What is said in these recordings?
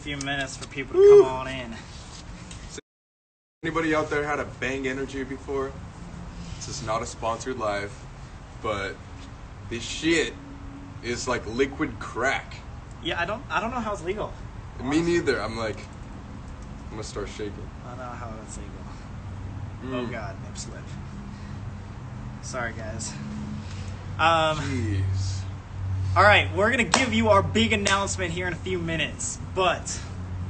Few minutes for people to come on in. Anybody out there had a Bang Energy before? This is not a sponsored live, but this shit is like liquid crack. Yeah, I don't know how it's legal. Me neither. I'm gonna start shaking. I don't know how it's legal. Oh god, nip slip. Sorry guys. Jeez. Alright, we're gonna give you our big announcement here in a few minutes. But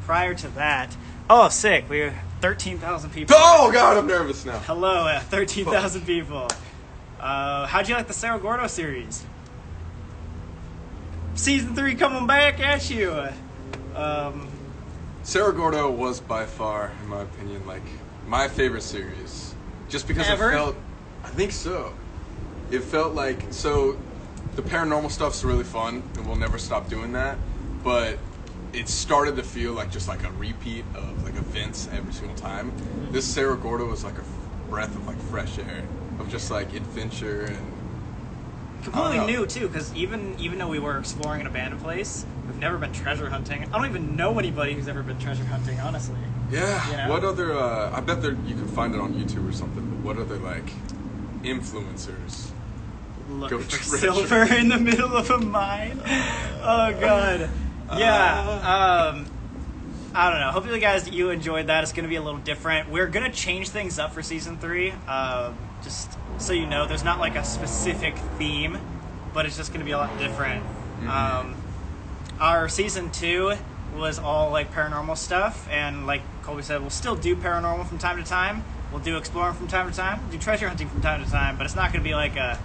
prior to that, oh sick, we're 13,000 people. Oh god, I'm nervous now. Hello, 13,000 people. How'd you like the Cerro Gordo series? Season 3 coming back at you. Cerro Gordo was by far, in my opinion, like my favorite series. Just because Ever? I think so. It felt like, so the paranormal stuff's really fun, and we'll never stop doing that, but it started to feel like just like a repeat of like events every single time. This Cerro Gordo was like a breath of like fresh air, of just like adventure and Completely new too, because even though we were exploring an abandoned place, we've never been treasure hunting. I don't even know anybody who's ever been treasure hunting, honestly. yeah. You know? What other? I bet you can find it on YouTube or something. But what other like influencers? Looking Go for treasure. silver in the middle of a mine. Oh god. Yeah. I don't know. Hopefully, guys, you enjoyed that. It's going to be a little different. We're going to change things up for season 3. Just so you know, there's not like a specific theme, but it's just going to be a lot different. Our season 2 was all like paranormal stuff, and like Colby said, we'll still do paranormal from time to time. We'll do exploring from time to time. We'll do treasure hunting from time to time, but it's not going to be like a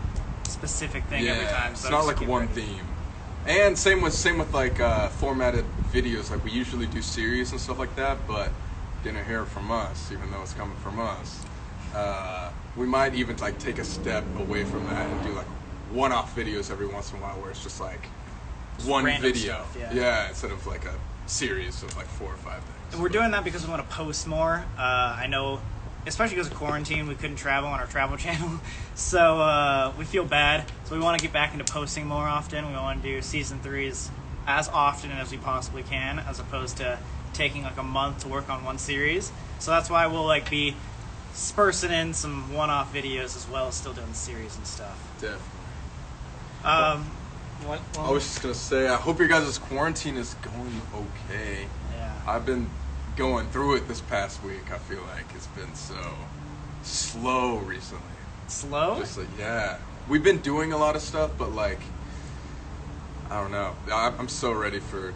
specific thing every time. It's So not just like get one ready. theme. And same with like formatted videos. Like we usually do series and stuff like that, but didn't hear it from us, even though it's coming from us. We might even like take a step away from that and do like one-off videos every once in a while, where it's just like one random video. stuff, yeah. Instead of like a series of like 4 or 5 things. And we're doing that because we want to post more. I know, especially because of quarantine, we couldn't travel on our travel channel. So we feel bad. So we want to get back into posting more often. We want to do season 3s as often as we possibly can, as opposed to taking like a month to work on one series. So that's why we'll like be spursing in some one-off videos as well as still doing the series and stuff. Definitely. What? I was just gonna say, I hope your guys' quarantine is going okay. Yeah. I've been going through it this past week. I feel like it's been so slow recently. Slow? Just like, yeah, we've been doing a lot of stuff, but like, I don't know. I'm so ready for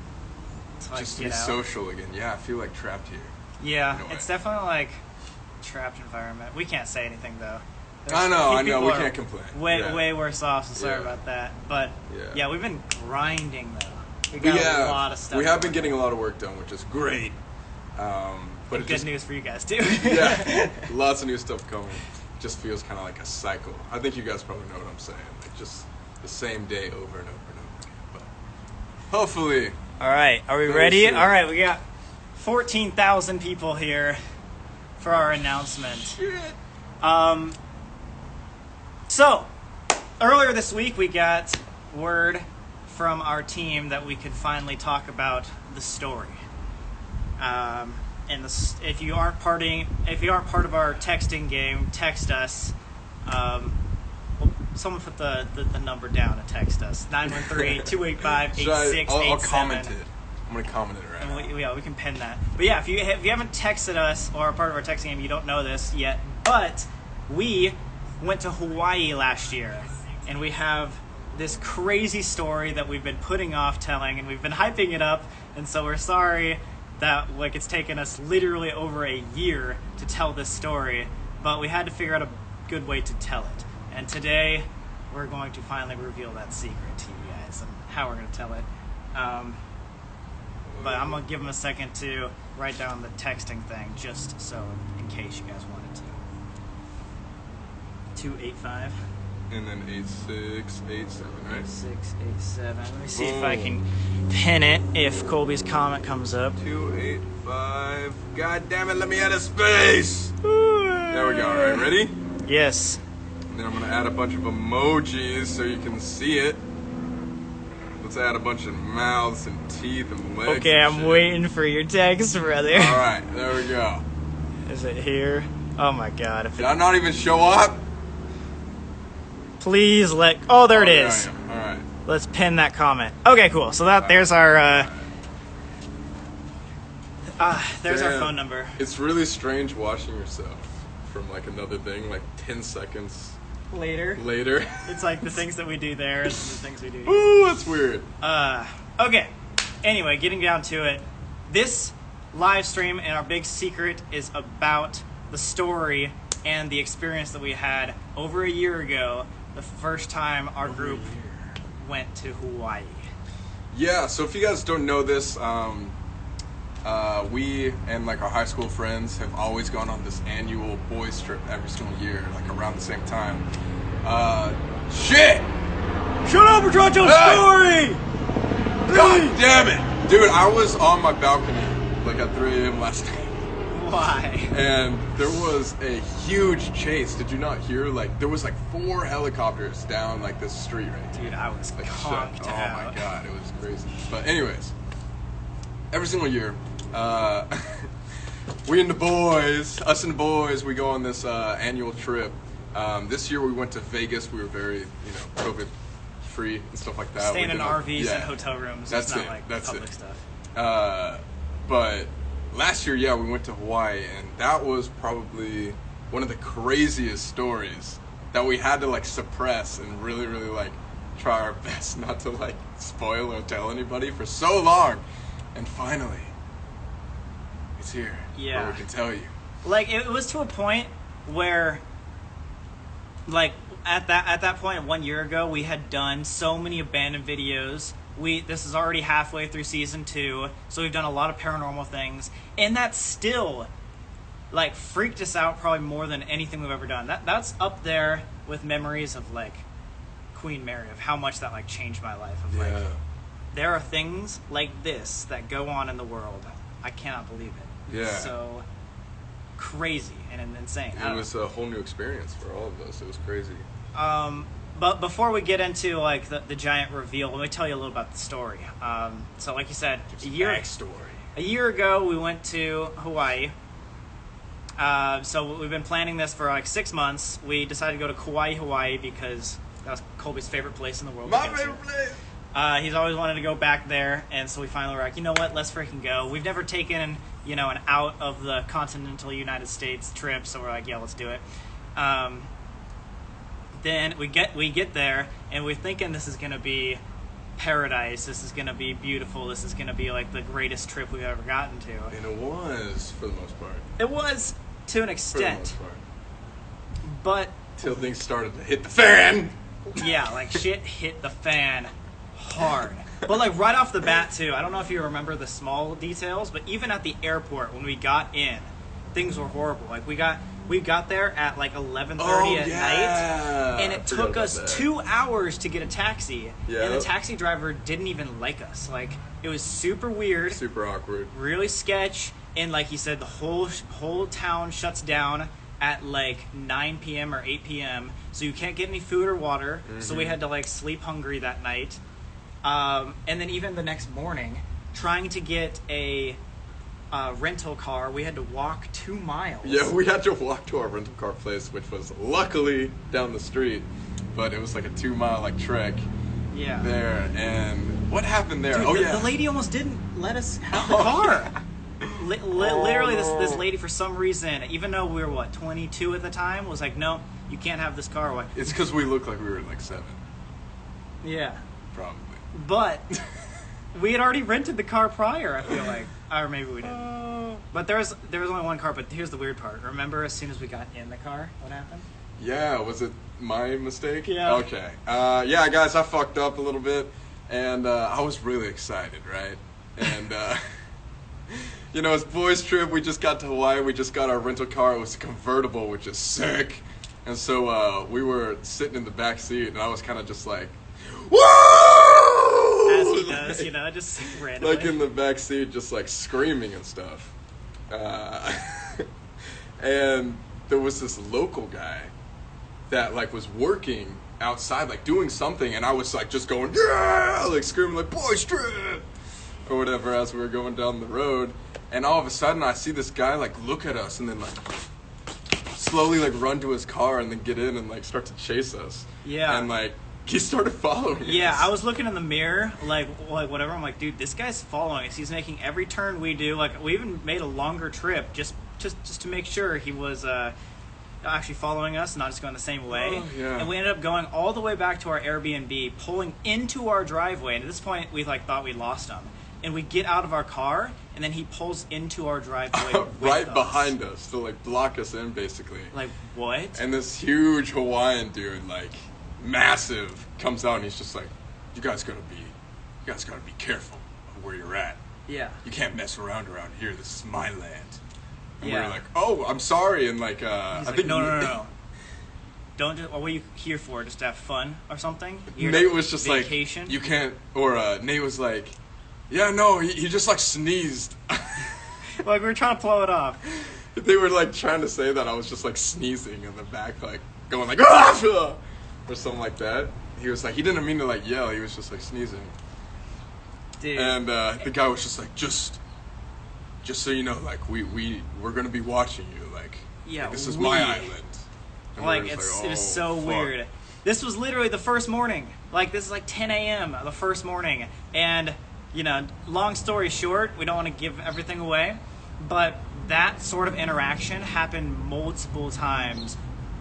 like, just to get be out. social again. Yeah, I feel like trapped here. Yeah, in a way. it's definitely like trapped environment. We can't say anything though. I know. People We are can't complain. Way worse off. So sorry Yeah. about that. But Yeah. we've been grinding though. We got a lot of stuff. We have been going getting a on. lot of work done, which is great. But it Good just, news for you guys too. yeah, lots of new stuff coming. Just feels kind of like a cycle. I think you guys probably know what I'm saying. Like just the same day over and over and over again. But hopefully. All right, are we Very ready? soon. All right, we got 14,000 people here for our announcement. Shit. So, earlier this week we got word from our team that we could finally talk about the story. And if you aren't part of our texting game, text us. Well, someone put the number down and text us 913-285-8687. I'll comment it. I'm gonna comment it right now. And we can pin that. But yeah, if you haven't texted us or are part of our texting game, you don't know this yet. But we went to Hawaii last year, and we have this crazy story that we've been putting off telling, and we've been hyping it up. And so we're sorry that like it's taken us literally over a year to tell this story, but we had to figure out a good way to tell it. And today we're going to finally reveal that secret to you guys and how we're going to tell it. But I'm going to give them a second to write down the texting thing, just so in case you guys wanted to. 285. And then 8687, right? 687. Let me see if I can pin it if Colby's comment comes up. 285. God damn it, let me add a space. There we go. All right, ready? Yes. And then I'm gonna add a bunch of emojis so you can see it. Let's add a bunch of mouths and teeth and legs. Okay, and I'm shit. waiting for your text, brother. All right, there we go. Is it here? Oh my god. If Did I not even show up? Please let... Oh, there it There is. I am. All right. Let's pin that comment. Okay, cool. So there's our there's our Damn. phone number. It's really strange watching yourself from like another thing, like 10 seconds Later. later. It's like the things that we do there and the things we do here. Ooh, that's weird. Okay. Anyway, getting down to it. This live stream and our big secret is about the story and the experience that we had over a year ago, the first time our group went to Hawaii. Yeah, so if you guys don't know this, we and like our high school friends have always gone on this annual boys trip every single year, like around the same time. Shit! Shut up and tell your story! God damn it! Dude, I was on my balcony like at 3 a.m. last night. Why? And there was a huge chase. Did you not hear? Like, there was like 4 helicopters down like this street right here. Dude, I was Like, conked shit. Oh out. my god, it was crazy. But anyways, every single year, us and the boys, we go on this annual trip. This year we went to Vegas. We were very, COVID free and stuff like that. Staying We in did RVs yeah. and hotel rooms. That's It's not it. like That's public it. stuff. But last year, yeah, we went to Hawaii, and that was probably one of the craziest stories that we had to like suppress and really, really like try our best not to like spoil or tell anybody for so long. And finally, it's here. Yeah. Where we can tell you. Like, it was to a point where, like, at that point 1 year ago, we had done so many abandoned videos. This is already halfway through season 2, so we've done a lot of paranormal things, and that still like freaked us out probably more than anything we've ever done. That's up there with memories of like Queen Mary, of how much that like changed my life. Of like, there are things like this that go on in the world. I cannot believe it. Yeah. It's so crazy and insane. It was a whole new experience for all of us. It was crazy. But before we get into like the giant reveal, let me tell you a little about the story. So like you said, a year ago we went to Hawaii. So we've been planning this for like 6 months. We decided to go to Kauai, Hawaii because that was Colby's favorite place in the world. My favorite place. He's always wanted to go back there, and so we finally were like, you know what, let's freaking go. We've never taken, an out of the continental United States trip, so we're like, yeah, let's do it. Then we get there, and we're thinking this is going to be paradise. This is going to be beautiful. This is going to be like the greatest trip we've ever gotten to. And it was, for the most part. It was to an For the extent. most part. But Till things started to hit the fan. yeah, like shit hit the fan hard. But like right off the bat too, I don't know if you remember the small details, but even at the airport when we got in, things were horrible. Like we got there at like 11:30 at night, and it took us 2 hours to get a taxi. Yeah. And the taxi driver didn't even like us. Like it was super weird, Super awkward. really sketch, and like he said, the whole town shuts down at like 9 p.m. or 8 p.m. so you can't get any food or water. So we had to like sleep hungry that night. And then even the next morning, trying to get a rental car, we had to walk 2 miles. Yeah, we had to walk to our rental car place, which was luckily down the street, but it was like a 2 mile like trek Yeah. there. And what happened there? Dude, Oh the lady almost didn't let us have the car. Literally, this lady, for some reason, even though we were 22 at the time, was like, no, you can't have this car. Like, It's because we looked like we were like 7, yeah. probably. But we had already rented the car prior, I feel like. Or maybe we didn't. But there was only one car, but here's the weird part. Remember as soon as we got in the car, what happened? Yeah, was it my mistake? Yeah. Okay. Yeah, guys, I fucked up a little bit, and I was really excited, right? And, it's boys' trip. We just got to Hawaii. We just got our rental car. It was a convertible, which is sick. And so we were sitting in the back seat, and I was kind of just like, woo! As he does, just randomly. Like in the back seat, just like screaming and stuff. And there was this local guy that like was working outside, like doing something, and I was like just going, yeah, like screaming like boys trip or whatever as we were going down the road, and all of a sudden I see this guy like look at us and then like slowly like run to his car and then get in and like start to chase us. Yeah. And like he started following Yeah, us. I was looking in the mirror, like whatever. I'm like, dude, this guy's following us. He's making every turn we do. Like, we even made a longer trip just to make sure he was actually following us, not just going the same way. Oh, yeah. And we ended up going all the way back to our Airbnb, pulling into our driveway. And at this point, we like thought we lost him. And we get out of our car, and then he pulls into our driveway right with behind us to like block us in, basically. Like, what? And this huge Hawaiian dude, like massive, comes out and he's just like, you guys gotta be careful of where you're at. Yeah. You can't mess around here. This is my land. And we Yeah. were like, oh, I'm sorry. And like, He's I like, think no. Don't just, what are you here for? Just to have fun or something? You're Nate was just vacation? like, you can't, or Nate was like, yeah, no, he just like sneezed. Like, we were trying to blow it off. They were like trying to say that I was just like sneezing in the back, like going like, ah! Or something like that. He was like, he didn't mean to like yell, he was just like sneezing. Dude. And the guy was just like, just so you know, like we're gonna be watching you, like, Yeah, like, this is my island. And Like, we were just it was so fuck. weird. This was literally the first morning. Like, this is like 10 a.m. the first morning. And, you know, long story short, we don't want to give everything away, but that sort of interaction happened multiple times,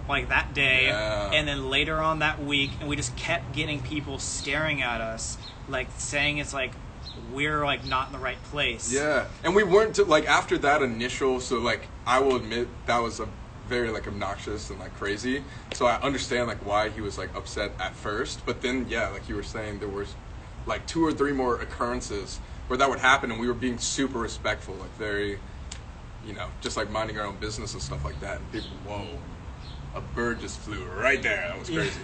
like that day, Yeah. and then later on that week, and we just kept getting people staring at us, like saying it's like we're like not in the right place. Yeah, and we weren't like after that initial. So like, I will admit that was a very like obnoxious and like crazy. So I understand like why he was like upset at first, but then yeah, like you were saying, there was like 2 or 3 more occurrences where that would happen, and we were being super respectful, like very, you know, just like minding our own business and stuff like that. And people, whoa, a bird just flew right there. That was crazy.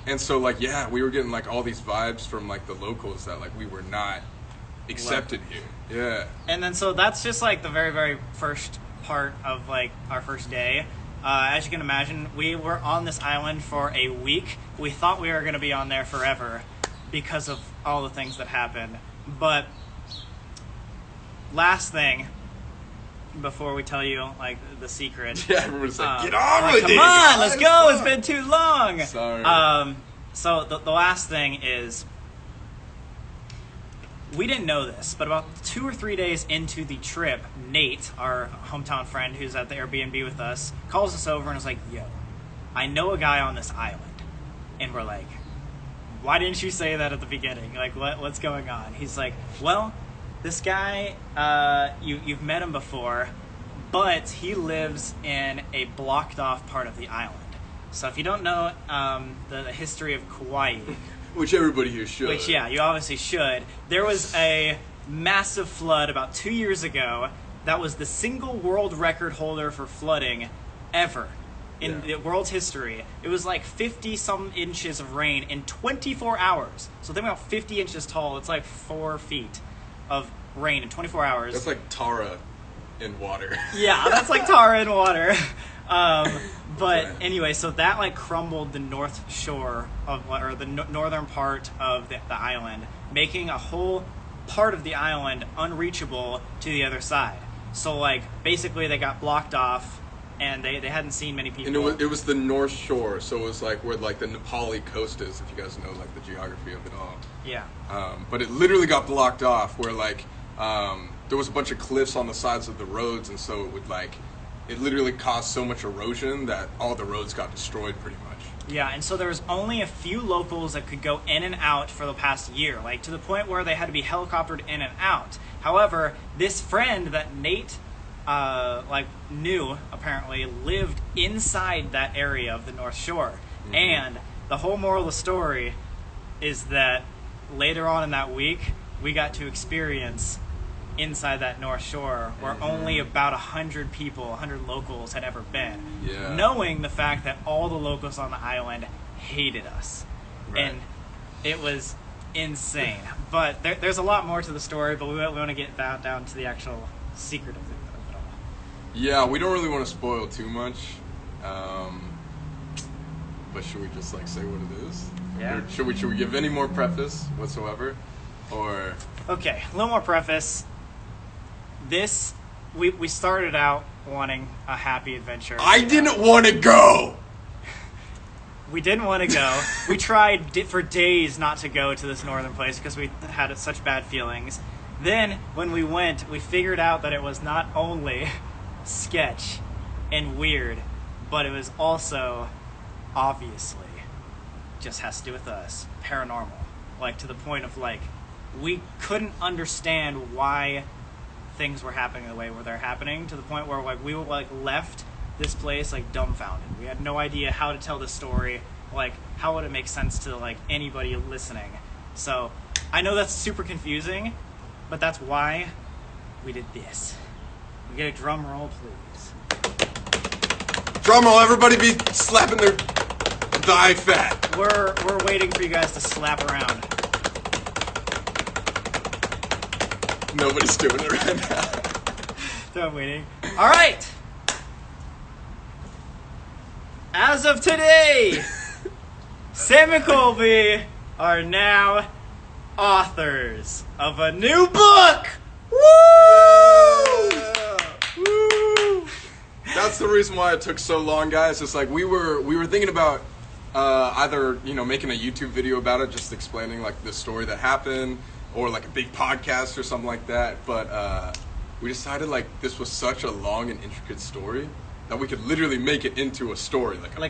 And so like, yeah, we were getting like all these vibes from like the locals that like we were not accepted here. Yeah. And then so that's just like the very, very first part of like our first day. As you can imagine, we were on this island for a week. We thought we were going to be on there forever because of all the things that happened. But last thing, before we tell you like the secret. Yeah, everyone's like, get Like, on with it. come on, let's go. It's been too long. Sorry. So the last thing is, we didn't know this, but about 2 or 3 days into the trip, Nate, our hometown friend who's at the Airbnb with us, calls us over and is like, yo, I know a guy on this island. And we're like, why didn't you say that at the beginning? Like, what's going on? He's like, well, this guy, you've met him before, but he lives in a blocked off part of the island. So if you don't know the history of Kauai, Which everybody here should. which, yeah, you obviously should. There was a massive flood about 2 years ago that was the single world record holder for flooding ever in the world's history. It was like 50-some inches of rain in 24 hours. So think about 50 inches tall. It's like 4 feet of rain in 24 hours. That's like Tara in water. Yeah, that's like tar in water. But anyway, so that like crumbled the north shore of, or the northern part of the island, making a whole part of the island unreachable to the other side. So like basically they got blocked off, and they hadn't seen many people. And it was the North Shore, so it was like where like the Nepali coast is, if you guys know like the geography of it all. Yeah. But it literally got blocked off where like there was a bunch of cliffs on the sides of the roads, and so it would like, it literally caused so much erosion that all the roads got destroyed pretty much. Yeah, and so there was only a few locals that could go in and out for the past year, like to the point where they had to be helicoptered in and out. However, this friend that Nate knew apparently lived inside that area of the North Shore. Mm-hmm. And the whole moral of the story is that later on in that week, we got to experience inside that North Shore where only about 100 people, 100 locals had ever been. Yeah. Knowing the fact that all the locals on the island hated us. Right. And it was insane. But there's a lot more to the story, but we want to get down to the actual secret of it all. Yeah, we don't really want to spoil too much. but should we just like say what it is? Yeah. Or should we give any more preface whatsoever? Or okay, a little more preface. This we started out wanting a happy adventure. I didn't want to go. We didn't want to go. We tried for days not to go to this northern place because we had such bad feelings. Then, when we went, we figured out that it was not only sketch and weird, but it was also, obviously, just has to do with us, paranormal. Like, to the point of, like, we couldn't understand why things were happening the way they're happening, to the point where, like, we were, like, left this place, like, dumbfounded. We had no idea how to tell the story, like, how would it make sense to, like, anybody listening. So, I know that's super confusing, but that's why we did this. We get a drum roll, please. Drum roll, everybody be slapping their thigh fat. We're waiting for you guys to slap around. Nobody's doing it right now. So I'm waiting. All right. As of today, Sam and Colby are now authors of a new book. Woo! Woo! That's the reason why it took so long, guys. It's like we were thinking about either making a YouTube video about it, just explaining like the story that happened, or like a big podcast or something like that. But we decided like this was such a long and intricate story that we could literally make it into a story, like a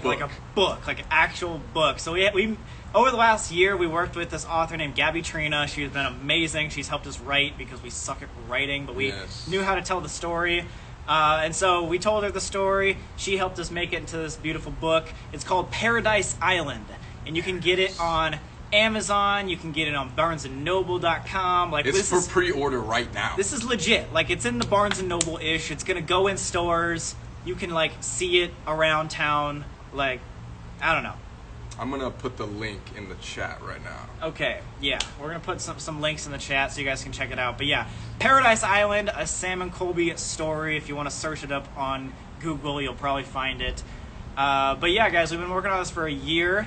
book. Like an actual book. So we over the last year, we worked with this author named Gabby Trina. She's been amazing. She's helped us write because we suck at writing, but we knew how to tell the story. And so we told her the story. She helped us make it into this beautiful book. It's called Paradise Island, and you can get it on Amazon. You can get it on BarnesandNoble.com. Like, it's for pre-order right now. This is legit. Like, it's in the Barnes and Noble-ish. It's gonna go in stores. You can like see it around town. Like, I don't know. I'm gonna put the link in the chat right now. Okay, yeah, we're gonna put some links in the chat so you guys can check it out. But yeah, Paradise Island, a Sam and Colby story. If you want to search it up on Google, you'll probably find it. But yeah, guys, we've been working on this for a year,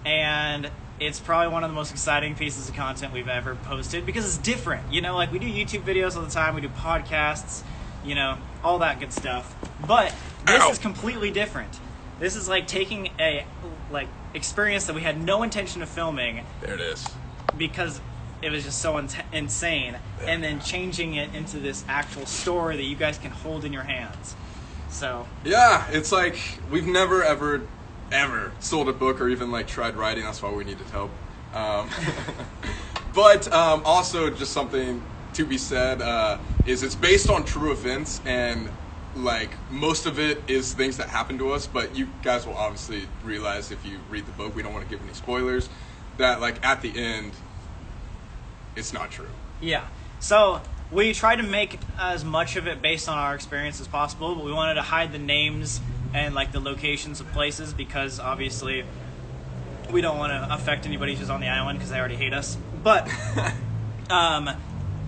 and it's probably one of the most exciting pieces of content we've ever posted because it's different. Like we do YouTube videos all the time, we do podcasts, all that good stuff. But this is completely different. This is like taking a experience that we had no intention of filming. There it is. Because it was just so insane, and then changing it into this actual story that you guys can hold in your hands. So yeah, it's like we've never ever sold a book or even like tried writing. That's why we needed help. But also just something to be said is it's based on true events, and like most of it is things that happened to us, but you guys will obviously realize if you read the book, we don't want to give any spoilers, that like at the end it's not true. Yeah, so we tried to make as much of it based on our experience as possible, but we wanted to hide the names and like the locations of places because obviously we don't want to affect anybody who's on the island because they already hate us. But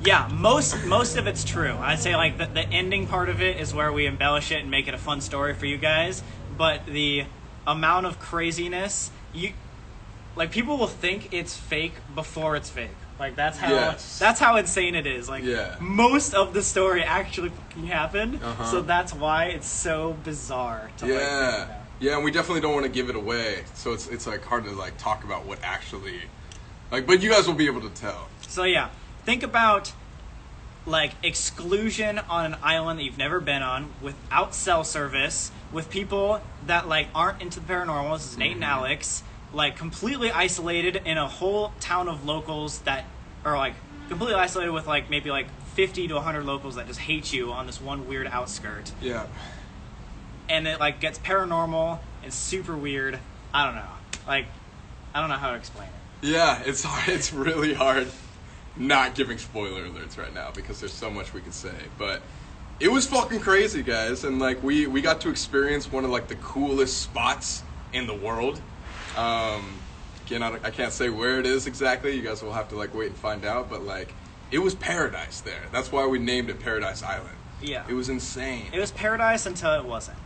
yeah, most of it's true. I'd say like the ending part of it is where we embellish it and make it a fun story for you guys. But the amount of craziness, people will think it's fake before it's fake. Like that's how insane it is. Like most of the story actually fucking happened. So that's why it's so bizarre to think about. Yeah, and we definitely don't want to give it away. So it's like hard to like talk about what actually but you guys will be able to tell. So yeah. Think about like exclusion on an island that you've never been on, without cell service, with people that like aren't into the paranormal. This is Nate and Alex, like completely isolated in a whole town of locals that are like completely isolated with like maybe like 50 to 100 locals that just hate you on this one weird outskirt. Yeah. And it like gets paranormal and super weird. I don't know. Like, I don't know how to explain it. Yeah, it's hard. It's really hard. Not giving spoiler alerts right now because there's so much we could say, but it was fucking crazy, guys, and like we got to experience one of like the coolest spots in the world. Again, I can't say where it is exactly. You guys will have to like wait and find out, but like it was paradise there. That's why we named it Paradise Island. Yeah, it was insane. It was paradise until it wasn't.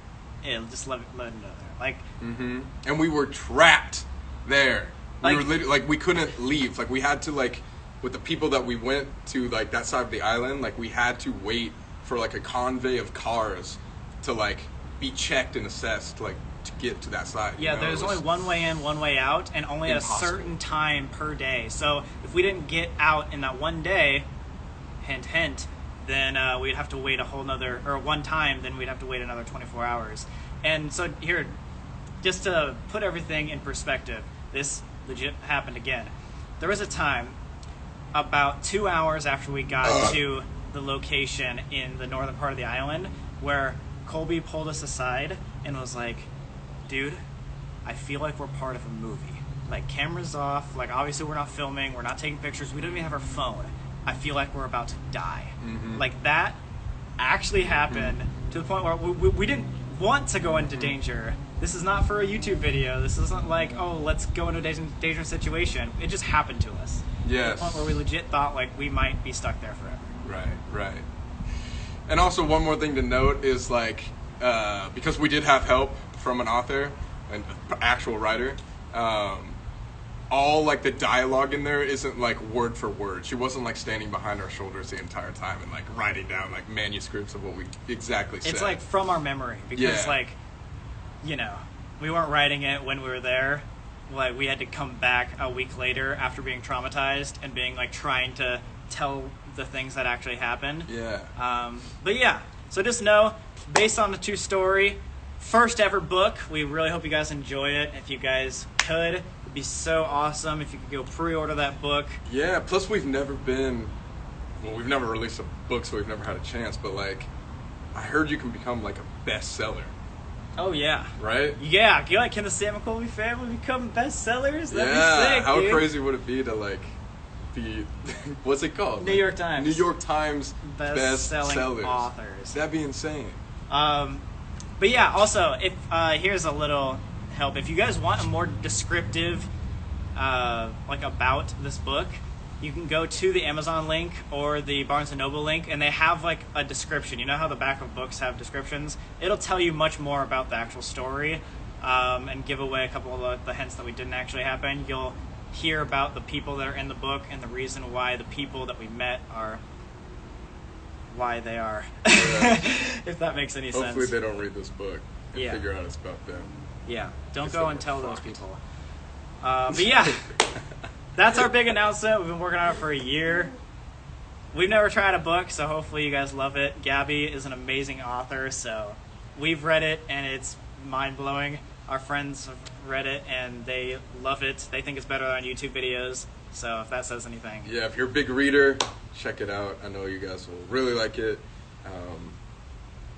Just let it know there. Like, and we were trapped there. We were literally, like, we couldn't leave. Like, we had to, like, with the people that we went to, like, that side of the island, like, we had to wait for, like, a convoy of cars to, like, be checked and assessed, like, to get to that side. Yeah, there's only one way in, one way out, and only impossible. at a certain time per day. So if we didn't get out in that one day, hint, hint, then we'd have to wait a whole nother, or one time, then we'd have to wait another 24 hours. And so here, just to put everything in perspective, this legit happened again. There was a time, about 2 hours after we got to the location in the northern part of the island, where Colby pulled us aside and was like, dude, I feel like we're part of a movie. Like, cameras off, like, obviously we're not filming, we're not taking pictures, we don't even have our phone. I feel like we're about to die. Like, that actually happened to the point where we didn't want to go into danger. This is not for a YouTube video. This isn't like, oh, let's go into a dangerous situation. It just happened to us. Yes. To the point where we legit thought, like, we might be stuck there forever. Right. And also, one more thing to note is, like, because we did have help from an author, an actual writer, all, like, the dialogue in there isn't, like, word for word. She wasn't, like, standing behind our shoulders the entire time and, like, writing down, like, manuscripts of what we exactly said. It's, like, from our memory. Because, like, you know, we weren't writing it when we were there. Like, we had to come back a week later after being traumatized and being, like, trying to tell the things that actually happened. Yeah. But yeah, so just know, based on the true story, first ever book. We really hope you guys enjoy it. If you guys could, it'd be so awesome if you could go pre-order that book. Yeah, plus we've never released a book, so we've never had a chance, but, like, I heard you can become, like, a bestseller. Oh, yeah. Right? Yeah, you like, can the Sam and Colby family become bestsellers? That'd be sick, how dude. crazy would it be to, like, be, what's it called? New York Times. New York Times best-selling bestsellers. authors. That'd be insane. But yeah, also, if here's a little help. If you guys want a more descriptive, like, about this book, you can go to the Amazon link or the Barnes & Noble link, and they have, like, a description. You know how the back of books have descriptions? It'll tell you much more about the actual story, and give away a couple of the hints that we didn't actually happen. You'll hear about the people that are in the book and the reason why the people that we met are why they are. Yeah. If that makes any sense. Hopefully they don't read this book and figure out it's about them. Yeah, don't go and tell those people. But yeah, that's our big announcement. We've been working on it for a year. We've never tried a book, so hopefully you guys love it. Gabby is an amazing author, so we've read it, and it's mind-blowing. Our friends have read it, and they love it. They think it's better than YouTube videos, so if that says anything. Yeah, if you're a big reader, check it out. I know you guys will really like it.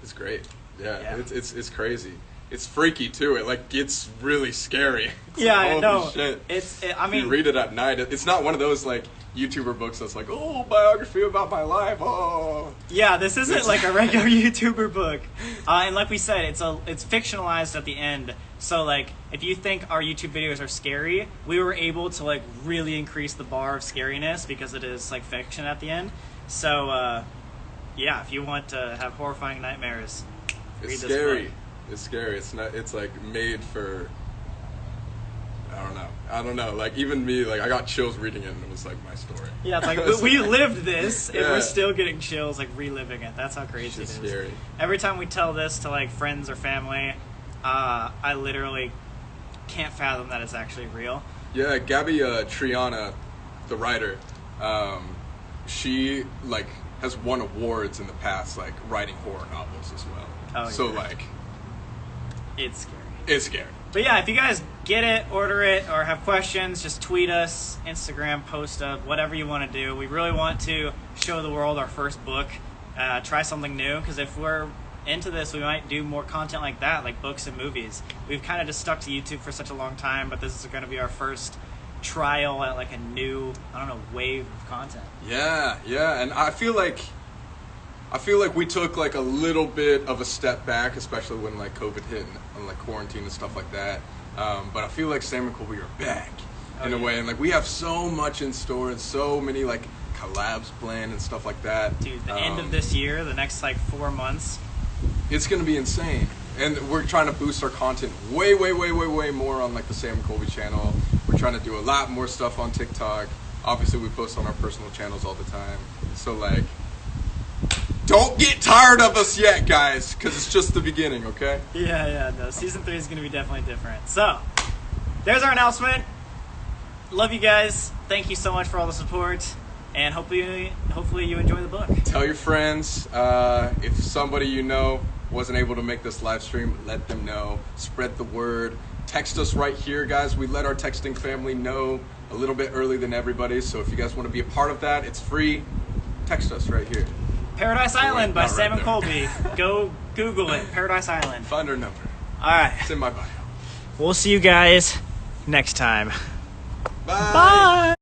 It's great. Yeah. It's crazy. It's freaky too. It, like, gets really scary. It's Yeah, like, I holy know. shit. I mean, you read it at night. It's not one of those, like, YouTuber books that's like, oh, biography about my life. Oh. Yeah, this isn't like a regular YouTuber book. And like we said, it's fictionalized at the end. So, like, if you think our YouTube videos are scary, we were able to, like, really increase the bar of scariness because it is, like, fiction at the end. So, yeah, if you want to have horrifying nightmares, read It's this scary. book. It's scary. It's not. It's, like, made for. I don't know. Like, even me, like, I got chills reading it, and it was, like, my story. Yeah, it's like, we lived this, and Yeah. we're still getting chills, like, reliving it. That's how crazy it is. Scary. Every time we tell this to, like, friends or family, I literally can't fathom that it's actually real. Yeah, Gabby Triana, the writer, she, like, has won awards in the past, like, writing horror novels as well. Oh, so, yeah. like, It's scary. it's scary. But yeah, if you guys get it, order it, or have questions, just tweet us, Instagram, post up, whatever you want to do. We really want to show the world our first book, try something new, because if we're into this, we might do more content like that, like books and movies. We've kind of just stuck to YouTube for such a long time, but this is going to be our first trial at, like, a new, wave of content. Yeah, and I feel like we took, like, a little bit of a step back, especially when, like, COVID hit and like, quarantine and stuff like that. But I feel like Sam and Colby are back in a way. And, like, we have so much in store and so many, like, collabs planned and stuff like that. Dude, the end of this year, the next, like, 4 months. It's going to be insane. And we're trying to boost our content way more on like the Sam and Colby channel. We're trying to do a lot more stuff on TikTok. Obviously, we post on our personal channels all the time. So like, don't get tired of us yet, guys, because it's just the beginning, okay? Yeah, no. Season 3 is going to be definitely different. So, there's our announcement. Love you guys. Thank you so much for all the support. And hopefully you enjoy the book. Tell your friends. If somebody you know wasn't able to make this live stream, let them know. Spread the word. Text us right here, guys. We let our texting family know a little bit early than everybody. So if you guys want to be a part of that, it's free. Text us right here. Paradise Island by not Sam right and Colby. Go Google it. Paradise Island. Find our number. All right. It's in my bio. We'll see you guys next time. Bye. Bye.